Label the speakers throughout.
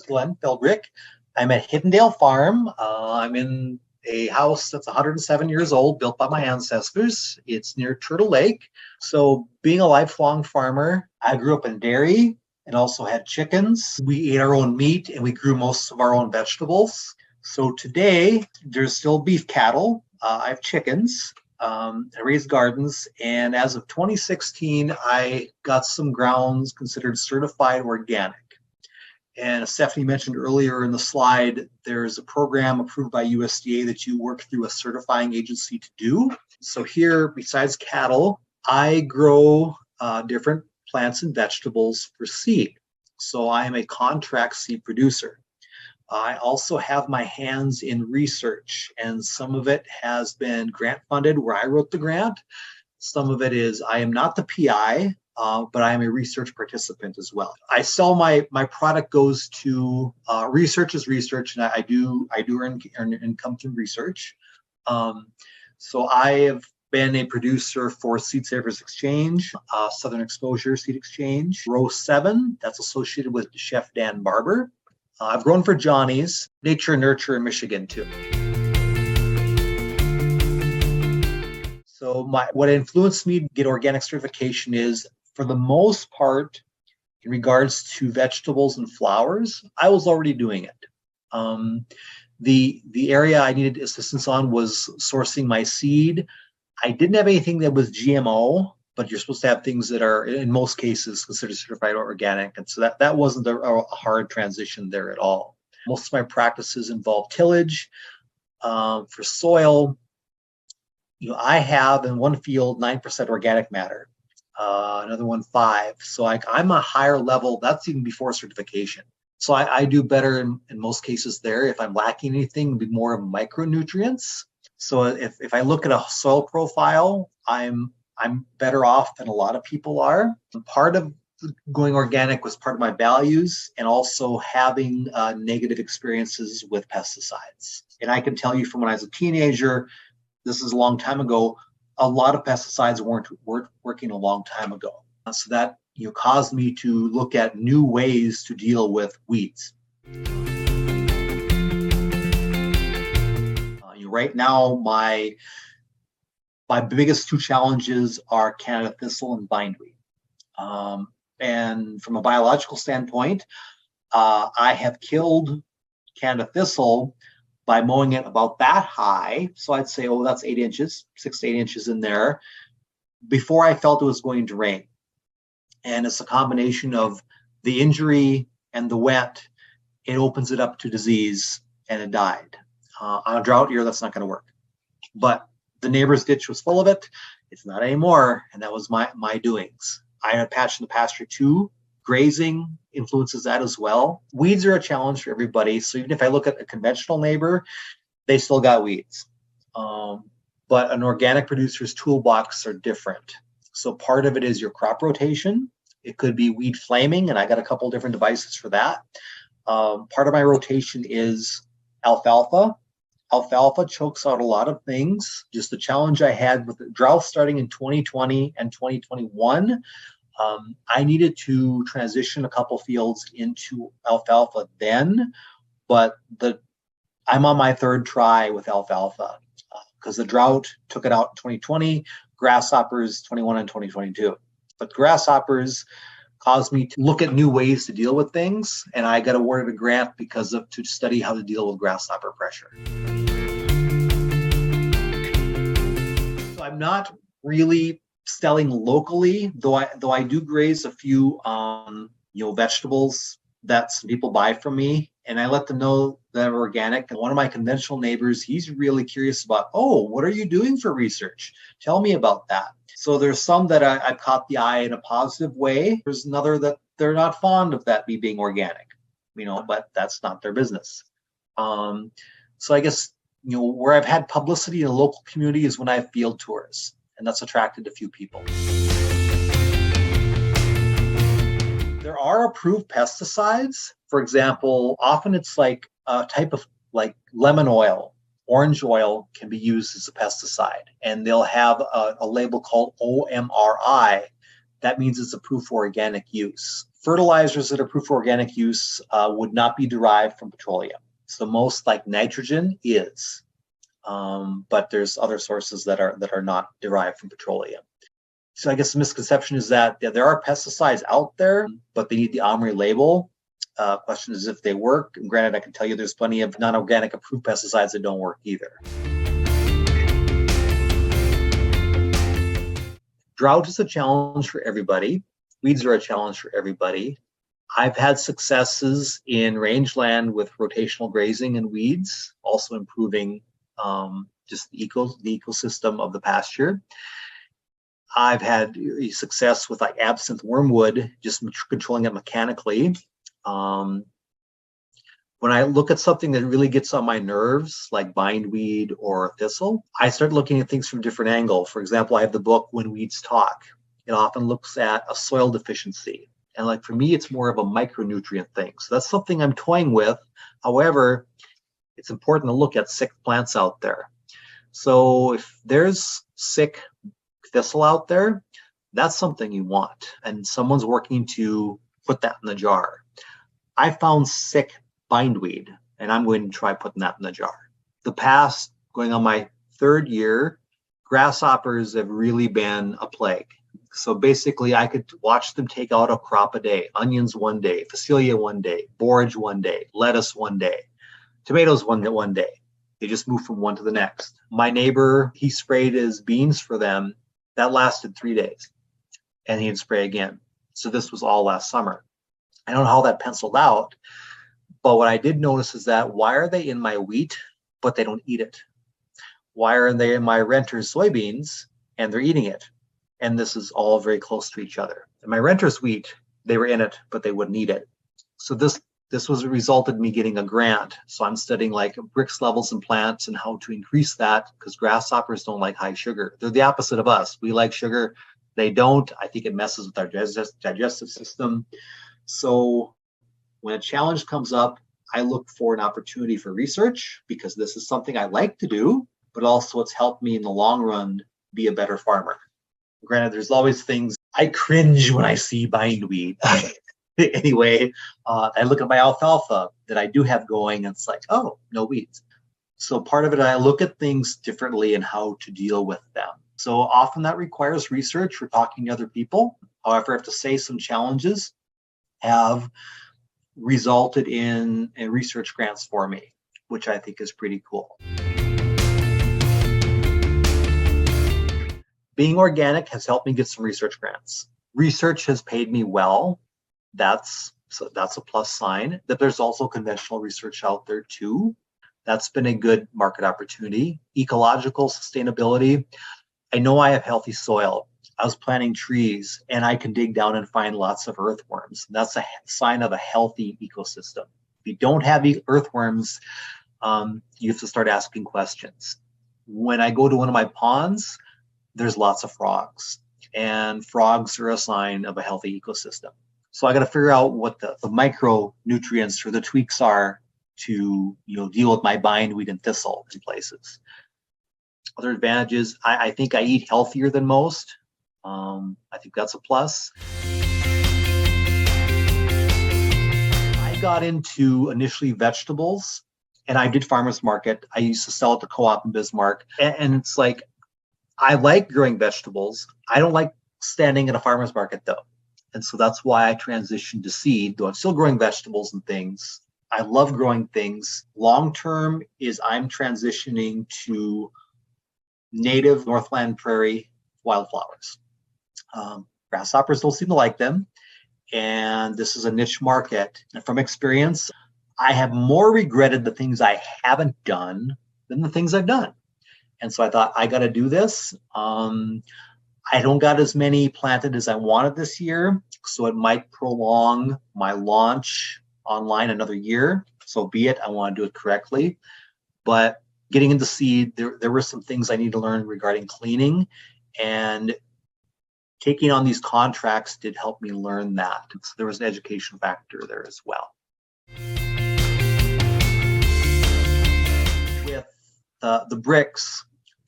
Speaker 1: Glen Philbrick. I'm at Hiddendale Farm. I'm in a house that's 107 years old, built by my ancestors. It's near Turtle Lake. So being a lifelong farmer, I grew up in dairy and also had chickens. We ate our own meat and we grew most of our own vegetables. So today, there's still beef cattle. I have chickens. I raise gardens, and as of 2016, I got some grounds considered certified organic. And as Stephanie mentioned earlier in the slide, there's a program approved by USDA that you work through a certifying agency to do. So here, besides cattle, I grow different plants and vegetables for seed. So I am a contract seed producer. I also have my hands in research, and some of it has been grant funded where I wrote the grant. Some of it is I am not the PI, but I am a research participant as well. I sell my product goes to research is research, and I do earn income through research. So I have been a producer for Seed Savers Exchange, Southern Exposure Seed Exchange, Row 7, that's associated with Chef Dan Barber. I've grown for Johnny's, Nature and Nurture in Michigan too. So what influenced me to get organic certification is, for the most part, in regards to vegetables and flowers, I was already doing it. The area I needed assistance on was sourcing my seed. I didn't have anything that was GMO, but you're supposed to have things that are, in most cases, considered certified organic. And so that wasn't a hard transition there at all. Most of my practices involve tillage. For soil, I have in one field 9% organic matter, another one 5%. So I'm a higher level. That's even before certification. So I do better in most cases there. If I'm lacking anything, it'd be more micronutrients. So if I look at a soil profile, I'm better off than a lot of people are. Part of going organic was part of my values, and also having negative experiences with pesticides. And I can tell you from when I was a teenager, this is a long time ago, a lot of pesticides weren't working a long time ago. So that caused me to look at new ways to deal with weeds. Right now, my biggest two challenges are Canada thistle and bindweed. And from a biological standpoint, I have killed Canada thistle by mowing it about that high. So I'd say, that's 8 inches, 6 to 8 inches in there, before I felt it was going to rain. And it's a combination of the injury and the wet. It opens it up to disease, and it died. On a drought year, that's not going to work. But the neighbor's ditch was full of it. It's not anymore, and that was my doings. I had a patch in the pasture too. Grazing influences that as well. Weeds are a challenge for everybody. So even if I look at a conventional neighbor, they still got weeds. But an organic producer's toolbox are different. So part of it is your crop rotation. It could be weed flaming, and I got a couple different devices for that. Part of my rotation is alfalfa. Alfalfa chokes out a lot of things. Just the challenge I had with the drought starting in 2020 and 2021, I needed to transition a couple fields into alfalfa then, but I'm on my third try with alfalfa because the drought took it out in 2020, grasshoppers 21 and 2022. But grasshoppers caused me to look at new ways to deal with things, and I got awarded a grant to study how to deal with grasshopper pressure. So I'm not really selling locally, though I do graze a few vegetables that some people buy from me, and I let them know that I'm organic. And one of my conventional neighbors, he's really curious about, what are you doing for research? Tell me about that. So there's some that I've caught the eye in a positive way. There's another that they're not fond of that me being organic, but that's not their business. So I guess, where I've had publicity in a local community is when I have field tours, and that's attracted a few people. There are approved pesticides. For example, often it's like a type of lemon oil. Orange oil can be used as a pesticide, and they'll have a label called OMRI. That means it's approved for organic use. Fertilizers that are approved for organic use would not be derived from petroleum. So most like nitrogen is, but there's other sources that are not derived from petroleum. So I guess the misconception is that there are pesticides out there, but they need the OMRI label. Question is if they work. And granted, I can tell you there's plenty of non-organic approved pesticides that don't work either. Drought is a challenge for everybody. Weeds are a challenge for everybody. I've had successes in rangeland with rotational grazing and weeds, also improving just the ecosystem of the pasture. I've had success with like absinthe wormwood, just controlling it mechanically. When I look at something that really gets on my nerves, like bindweed or thistle, I start looking at things from a different angle. For example, I have the book When Weeds Talk. It often looks at a soil deficiency. And like for me, it's more of a micronutrient thing. So that's something I'm toying with. However, it's important to look at sick plants out there. So if there's sick thistle out there, that's something you want. And someone's working to put that in the jar. I found sick bindweed, and I'm going to try putting that in the jar. The past, going on my 3rd year, grasshoppers have really been a plague. So basically, I could watch them take out a crop a day, onions one day, phacelia one day, borage one day, lettuce one day, tomatoes one day. They just move from one to the next. My neighbor, he sprayed his beans for them. That lasted 3 days, and he'd spray again. So this was all last summer. I don't know how that penciled out, but what I did notice is that why are they in my wheat, but they don't eat it? Why are they in my renter's soybeans and they're eating it? And this is all very close to each other. In my renter's wheat, they were in it, but they wouldn't eat it. So this was resulted in me getting a grant. So I'm studying like Brix levels in plants and how to increase that, because grasshoppers don't like high sugar. They're the opposite of us. We like sugar. They don't. I think it messes with our digestive system. So when a challenge comes up, I look for an opportunity for research, because this is something I like to do, but also it's helped me in the long run be a better farmer. Granted, there's always things I cringe when I see bindweed. Anyway, I look at my alfalfa that I do have going, and it's like, oh, no weeds. So part of it, I look at things differently and how to deal with them. So often that requires research or talking to other people. However, I have to say some challenges have resulted in research grants for me, which I think is pretty cool. Being organic has helped me get some research grants. Research has paid me well. That's a plus sign. That there's also conventional research out there too. That's been a good market opportunity. Ecological sustainability. I know I have healthy soil. I was planting trees, and I can dig down and find lots of earthworms. That's a sign of a healthy ecosystem. If you don't have earthworms, you have to start asking questions. When I go to one of my ponds, there's lots of frogs, and frogs are a sign of a healthy ecosystem. So I got to figure out what the micronutrients or the tweaks are to deal with my bindweed and thistle in places. Other advantages, I think I eat healthier than most. I think that's a plus. I got into initially vegetables, and I did farmers market. I used to sell at the co-op in Bismarck, and it's like, I like growing vegetables. I don't like standing at a farmer's market though. And so that's why I transitioned to seed, though I'm still growing vegetables and things. I love growing things. Long-term is I'm transitioning to native Northland prairie wildflowers. Grasshoppers don't seem to like them. And this is a niche market. And from experience, I have more regretted the things I haven't done than the things I've done. And so I thought, I got to do this. I don't got as many planted as I wanted this year, so it might prolong my launch online another year. So be it, I want to do it correctly. But getting into seed, there were some things I need to learn regarding cleaning, and taking on these contracts did help me learn that. So there was an education factor there as well. With the Brix,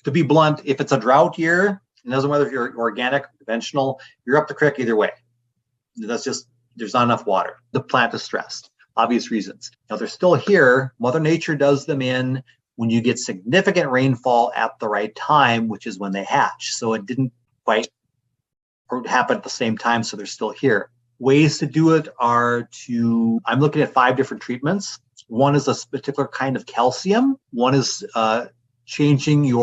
Speaker 1: to be blunt, if it's a drought year, it doesn't matter if you're organic, conventional, you're up the creek either way. That's just There's not enough water. The plant is stressed, obvious reasons. Now they're still here. Mother Nature does them in when you get significant rainfall at the right time, which is when they hatch. So it didn't quite happen at the same time, so they're still here. Ways to do it are I'm looking at 5 different treatments. One is a particular kind of calcium. One is changing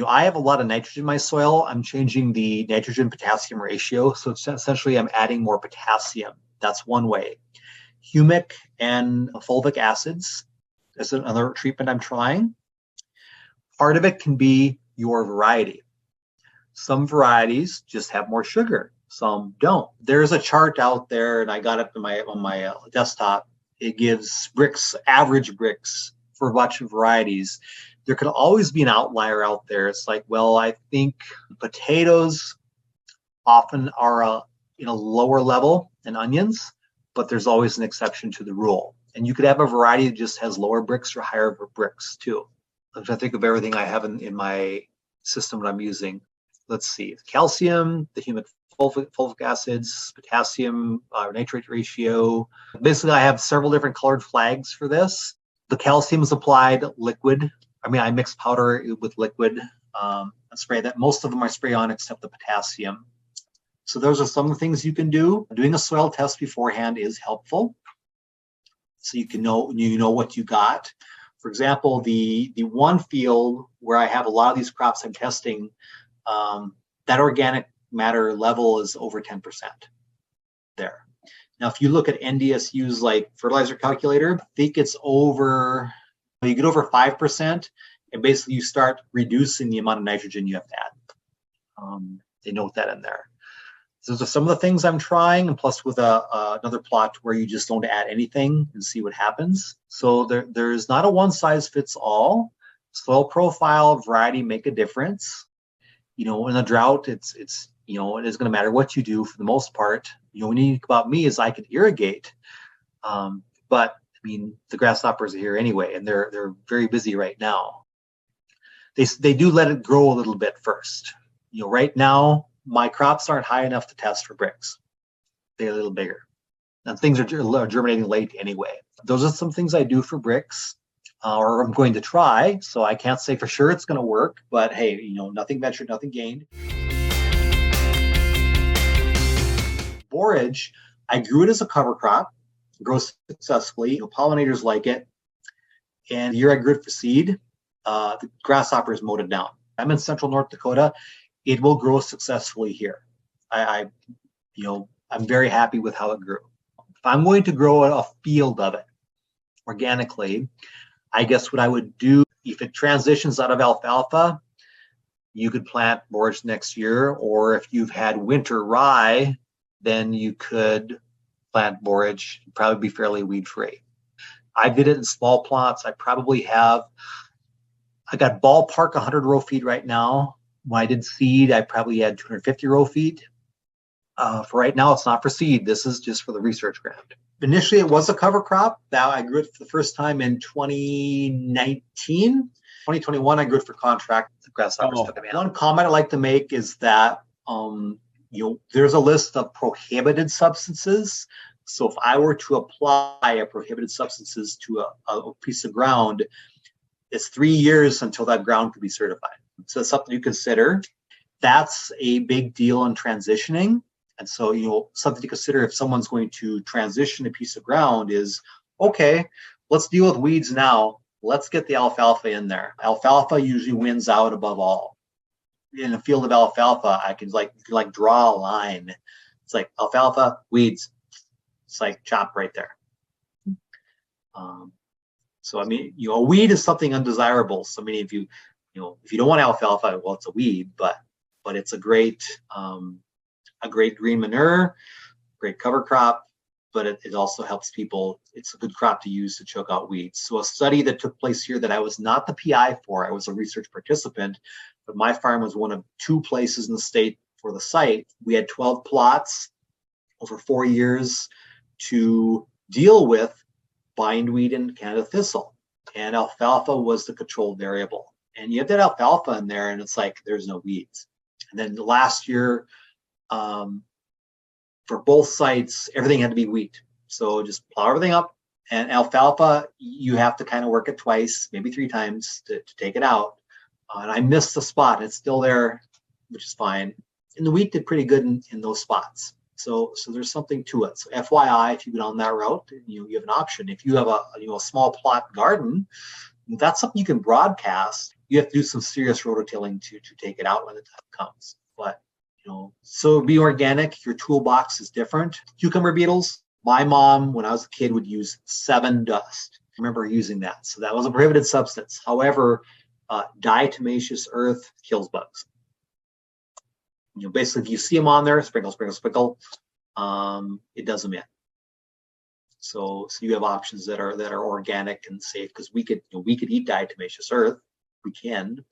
Speaker 1: I have a lot of nitrogen in my soil. I'm changing the nitrogen-potassium ratio. So essentially I'm adding more potassium. That's one way. Humic and fulvic acids is another treatment I'm trying. Part of it can be your variety. Some varieties just have more sugar. Some don't. There's a chart out there, and I got it on my desktop. It gives average Brix for a bunch of varieties. There could always be an outlier out there. It's like, well, I think potatoes often are in a lower level than onions, but there's always an exception to the rule. And you could have a variety that just has lower Brix or higher Brix too. I'm trying to think of everything I have in my system that I'm using. Let's see, calcium, the humic fulvic acids, potassium, nitrate ratio. Basically, I have several different colored flags for this. The calcium is applied liquid. I mix powder with liquid and spray that. Most of them I spray on except the potassium. So those are some of the things you can do. Doing a soil test beforehand is helpful. So you know what you got. For example, the one field where I have a lot of these crops I'm testing, that organic matter level is over 10% there. Now, if you look at NDSU's like fertilizer calculator, I think it's over, you get over 5%, and basically you start reducing the amount of nitrogen you have to add. They note that in there. So those are some of the things I'm trying, and plus with another plot where you just don't add anything and see what happens. So there's not a one size fits all. Soil profile, variety make a difference. In a drought, it is going to matter what you do for the most part. When you think about me is I could irrigate, but the grasshoppers are here anyway, and they're very busy right now. They do let it grow a little bit first. Right now my crops aren't high enough to test for Brix. They're a little bigger, and things are germinating late anyway. Those are some things I do for Brix. Or I'm going to try, so I can't say for sure it's going to work, but hey, nothing ventured, nothing gained. Borage, I grew it as a cover crop, grows successfully. Pollinators like it, and the year I grew it for seed, the grasshoppers mowed it down. I'm in central North Dakota. It will grow successfully here. I'm very happy with how it grew. If I'm going to grow a field of it organically, I guess what I would do, if it transitions out of alfalfa, you could plant borage next year, or if you've had winter rye, then you could plant borage, probably be fairly weed-free. I did it in small plots. I got ballpark 100 row feet right now. When I did seed, I probably had 250 row feet. For right now, it's not for seed. This is just for the research grant. Initially, it was a cover crop. Now I grew it for the first time in 2019. 2021, I grew it for contract. The grasshoppers took it in. One comment I like to make is that there's a list of prohibited substances. So if I were to apply a prohibited substances to a piece of ground, it's 3 years until that ground could be certified. So it's something you consider. That's a big deal in transitioning. And so, something to consider if someone's going to transition a piece of ground is, okay, let's deal with weeds now. Let's get the alfalfa in there. Alfalfa usually wins out above all. In a field of alfalfa, I can draw a line. It's like alfalfa, weeds. It's like chop right there. A weed is something undesirable. So many of you, if you don't want alfalfa, well, it's a weed, but it's a great green manure, great cover crop, but it also helps people. It's a good crop to use to choke out weeds. So a study that took place here that I was not the PI for, I was a research participant, but my farm was one of 2 places in the state for the site. We had 12 plots over 4 years to deal with bindweed and Canada thistle. And alfalfa was the control variable. And you have that alfalfa in there, and it's like there's no weeds. And then last year, for both sites, everything had to be wheat. So just plow everything up. And alfalfa, you have to kind of work it twice, maybe 3 times to take it out. And I missed the spot. It's still there, which is fine. And the wheat did pretty good in those spots. So there's something to it. So FYI, if you go down that route, you have an option. If you have a small plot garden, that's something you can broadcast. You have to do some serious rototilling to take it out when the time comes. But so be organic. Your toolbox is different. Cucumber beetles. My mom, when I was a kid, would use 7 dust. I remember using that. So that was a prohibited substance. However, diatomaceous earth kills bugs. Basically, if you see them on there, sprinkle, sprinkle, sprinkle, it does them in. So you have options that are organic and safe, because we could eat diatomaceous earth. We can.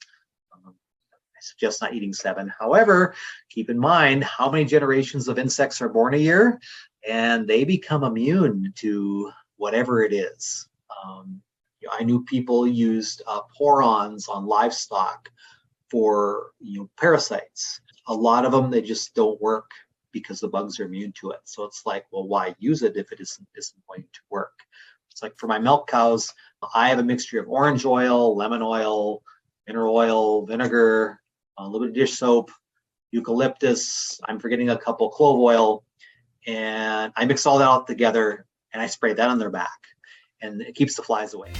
Speaker 1: I suggest not eating 7. However, keep in mind how many generations of insects are born a year, and they become immune to whatever it is. I knew people used porons on livestock for parasites. A lot of them, they just don't work because the bugs are immune to it. So it's like, well, why use it if it isn't going to work? It's like for my milk cows, I have a mixture of orange oil, lemon oil, mineral oil, vinegar, a little bit of dish soap, eucalyptus. I'm forgetting a couple, clove oil, and I mix all that all together and I spray that on their back, and it keeps the flies away.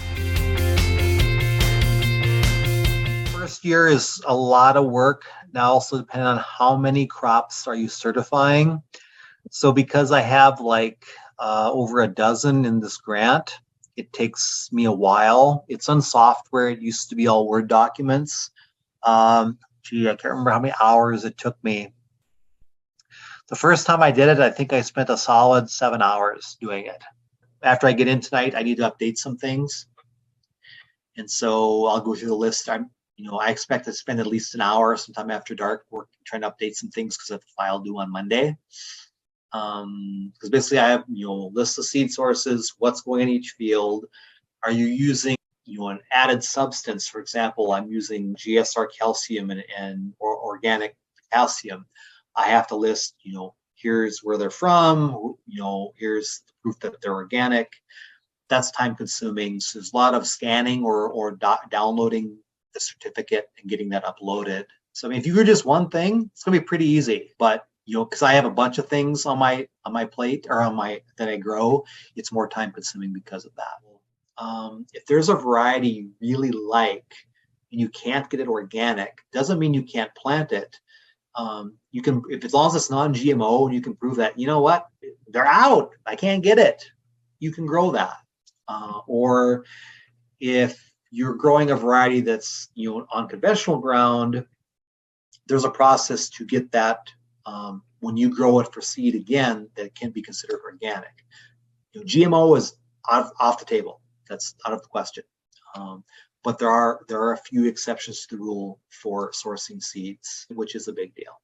Speaker 1: First year is a lot of work. Now also depending on how many crops are you certifying. So because I have over a dozen in this grant, it takes me a while. It's on software. It used to be all Word documents. I can't remember how many hours it took me. The first time I did it, I think I spent a solid 7 hours doing it. After I get in tonight, I need to update some things. And so I'll go through the list. I expect to spend at least an hour sometime after dark trying to update some things, because I have a file due on Monday. Because basically I have, list of seed sources, what's going in each field. Are you using, an added substance? For example, I'm using GSR calcium and organic calcium. I have to list, here's where they're from, here's the proof that they're organic. That's time consuming. So there's a lot of scanning or downloading the certificate and getting that uploaded. So if you do just one thing, it's gonna be pretty easy. But because I have a bunch of things on my plate or that I grow, it's more time consuming because of that. If there's a variety you really like and you can't get it organic, doesn't mean you can't plant it. You can, if as long as it's non-GMO and you can prove that, they're out, I can't get it, you can grow that. Or if you're growing a variety that's on conventional ground, there's a process to get that when you grow it for seed again that can be considered organic. GMO is off the table. That's out of the question. But there are a few exceptions to the rule for sourcing seeds, which is a big deal.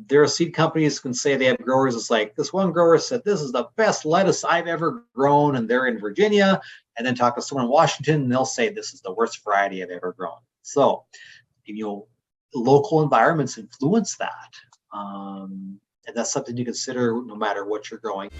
Speaker 1: There are seed companies who can say they have growers. It's like this one grower said, this is the best lettuce I've ever grown, and they're in Virginia. And then talk to someone in Washington, and they'll say this is the worst variety I've ever grown. So, local environments influence that. And that's something to consider no matter what you're growing.